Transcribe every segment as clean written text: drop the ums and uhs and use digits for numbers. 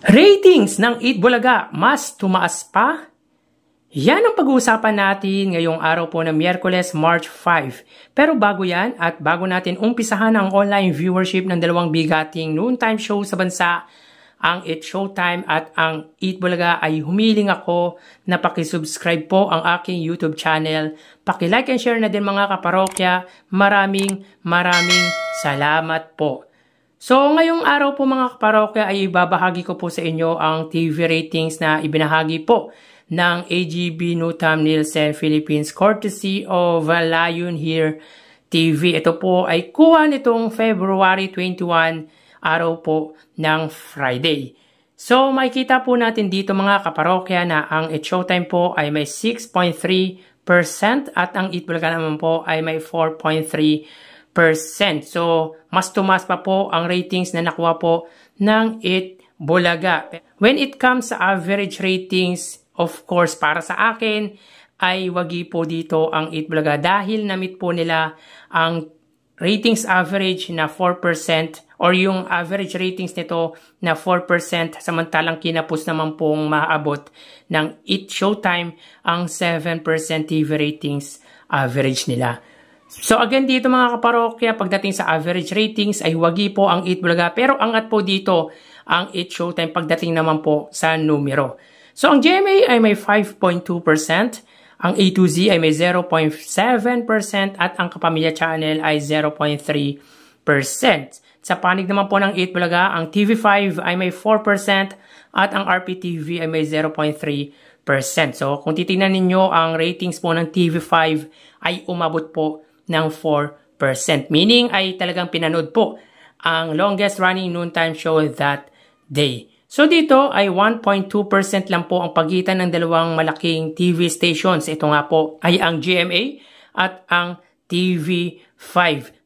Ratings ng Eat Bulaga, mas tumaas pa? Yan ang pag-uusapan natin ngayong araw po ng Miyerkules, March 5. Pero bago yan at bago natin umpisahan ang online viewership ng dalawang bigating noontime show sa bansa, ang It's Showtime at ang Eat Bulaga, ay humiling ako na pakisubscribe po ang aking YouTube channel. Paki-like and share na din mga kaparokya. Maraming salamat po. So, ngayong araw po mga kaparokya ay ibabahagi ko po sa inyo ang TV ratings na ibinahagi po ng AGB Noontime Nielsen Philippines courtesy of Lion Here TV. Ito po ay kuha nitong February 21, araw po ng Friday. So, makikita po natin dito mga kaparokya na ang It's Showtime po ay may 6.3% at ang Eat Bulaga naman po ay may 4.3%. So, mas tumaas pa po ang ratings na nakuha po ng Eat Bulaga. When it comes sa average ratings, of course, para sa akin, ay wagi po dito ang Eat Bulaga dahil na-meet po nila ang ratings average na 4% or yung average ratings nito na 4%, samantalang kinapos naman pong maabot ng Eat Showtime ang 7% TV ratings average nila. So again dito mga kaparokya, pagdating sa average ratings ay wagi po ang Eat Bulaga, pero angat po dito ang It's Showtime pagdating naman po sa numero. So ang GMA ay may 5.2%, ang A to Z ay may 0.7% at ang Kapamilya Channel ay 0.3%. Sa panig naman po ng Eat Bulaga, ang TV5 ay may 4% at ang RPTV ay may 0.3%. So kung titingnan ninyo, ang ratings po ng TV5 ay umabot po ng 4%. Meaning ay talagang pinanood po ang longest running noontime show that day. So dito ay 1.2% lang po ang pagitan ng dalawang malaking TV stations. Ito nga po ay ang GMA at ang TV5.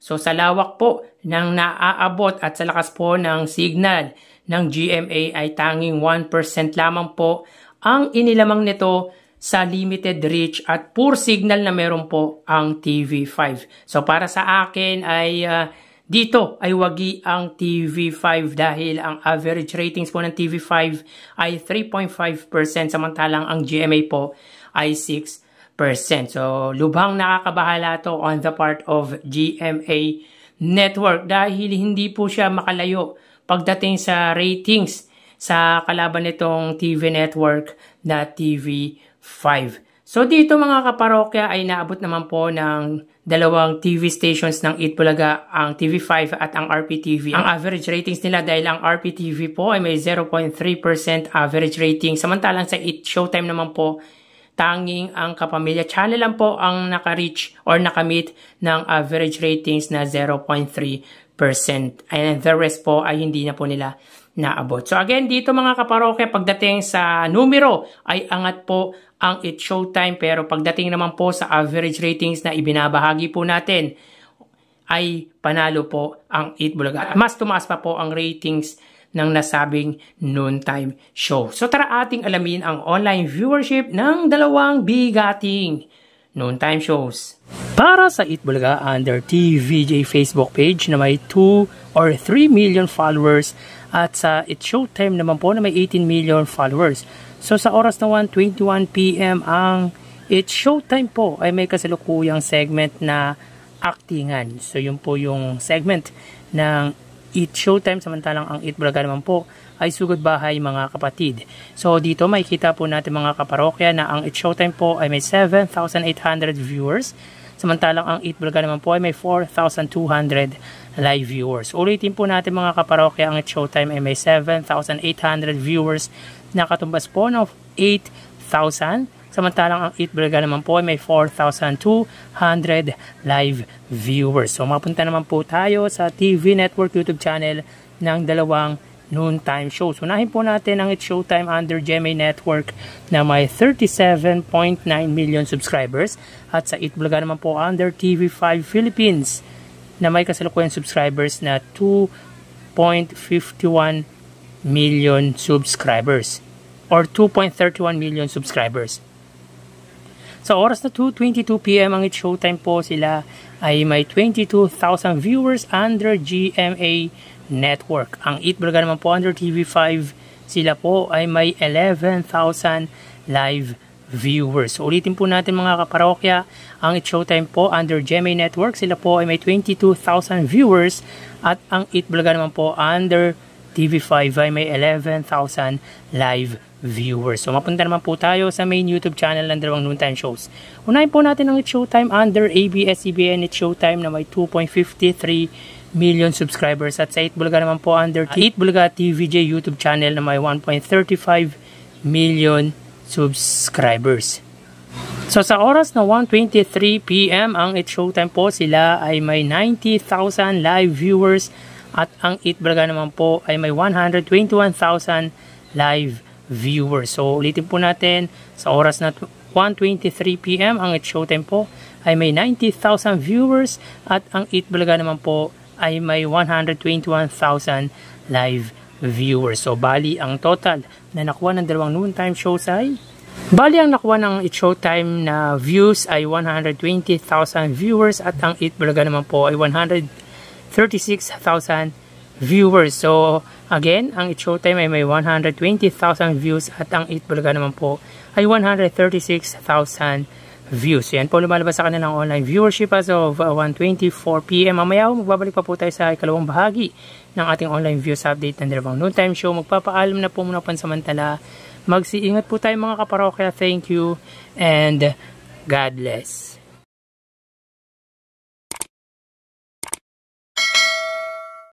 So sa lawak po ng naaabot at sa lakas po ng signal ng GMA ay tanging 1% lamang po ang inilamang nito sa limited reach at poor signal na meron po ang TV5. So para sa akin ay dito ay wagi ang TV5 dahil ang average ratings po ng TV5 ay 3.5% samantalang ang GMA po ay 6%. So lubhang nakakabahala to on the part of GMA Network dahil hindi po siya makalayo pagdating sa ratings sa kalaban nitong TV network na TV5. So dito mga kaparokya ay naabot naman po ng dalawang TV stations ng Eat Bulaga, ang TV5 at ang RPTV. Ang average ratings nila dahil ang RPTV po ay may 0.3% average rating. Samantalang sa Eat Showtime naman po, tanging ang Kapamilya Channel lang po ang naka-reach or nakamit ng average ratings na 0.3%. And the rest po ay hindi na po nila naabot. So again, dito mga kaparokya, pagdating sa numero ay angat po ang It's Showtime, pero pagdating naman po sa average ratings na ibinabahagi po natin ay panalo po ang Eat Bulaga. Mas tumaas pa po ang ratings ng nasabing noontime show. So tara ating alamin ang online viewership ng dalawang bigating noontime shows. Para sa Eat Bulaga, under TVJ Facebook page na may 2 or 3 million followers at sa It's Showtime naman po na may 18 million followers. So sa oras na 1:21 PM ang It's Showtime po ay may kasalukuyang segment na actingan. So yun po yung segment ng It's Showtime, samantalang ang Eat Bulaga naman po ay Sugod Bahay Mga Kapatid. So dito makikita po natin mga kaparokya na ang It's Showtime po ay may 7,800 viewers, samantalang ang Eat Bulaga naman po ay may 4,200 live viewers. Ulitin po natin mga kaparokya, ang It's Showtime ay may 7,800 viewers na katumbas po ng 8,000, samantalang ang Eat Bulaga naman po ay may 4,200 live viewers. So mapunta naman po tayo sa TV Network YouTube channel ng dalawang noontime shows. Unahin po natin ang It's Showtime under GMA Network na may 37.9 million subscribers at sa Eat Bulaga naman po under TV5 Philippines na may kasalukuyang subscribers na 2.51 million subscribers or 2.31 million subscribers. Sa oras na 2:22 PM ang It's Showtime po, sila ay may 22,000 viewers under GMA Network. Ang Eat Bulaga naman po under TV5 sila po ay may 11,000 live viewers. So, ulitin po natin mga kaparokya, ang It's Showtime po under GMA Network, sila po ay may 22,000 viewers at ang Eat Bulaga naman po under TV5 ay may 11,000 live viewers. So, mapunta naman po tayo sa main YouTube channel ng dalawang noontime shows. Unahin po natin ang It's Showtime under ABS-CBN It's Showtime na may 2.53 million subscribers at sa Eat Bulaga naman po under Eat Bulaga TVJ YouTube channel na may 1.35 million subscribers. So sa oras na 1:23 PM ang It's Showtime po, sila ay may 90,000 live viewers at ang Eat Bulaga naman po ay may 121,000 live viewers. So ulitin po natin, sa oras na 1:23 PM ang It's Showtime po ay may 90,000 viewers at ang Eat Bulaga naman po ay may 121,000 live viewers. So, bali, ang total na nakuha ng dalawang noontime shows ay ang nakuha ng It's Showtime na views ay 120,000 viewers at ang Eat Bulaga naman po ay 136,000 viewers. So, again, ang It's Showtime ay may 120,000 views at ang Eat Bulaga naman po ay 136,000 views. Yan po lumalabas sa kanilang online viewership as of 1:24 PM. Mamaya magbabalik pa po tayo sa ikalawang bahagi ng ating online views update ng dalawang noontime show. Magpapaalam na po muna pansamantala. Mag-iingat po tayo mga kaparokya. Thank you and God bless.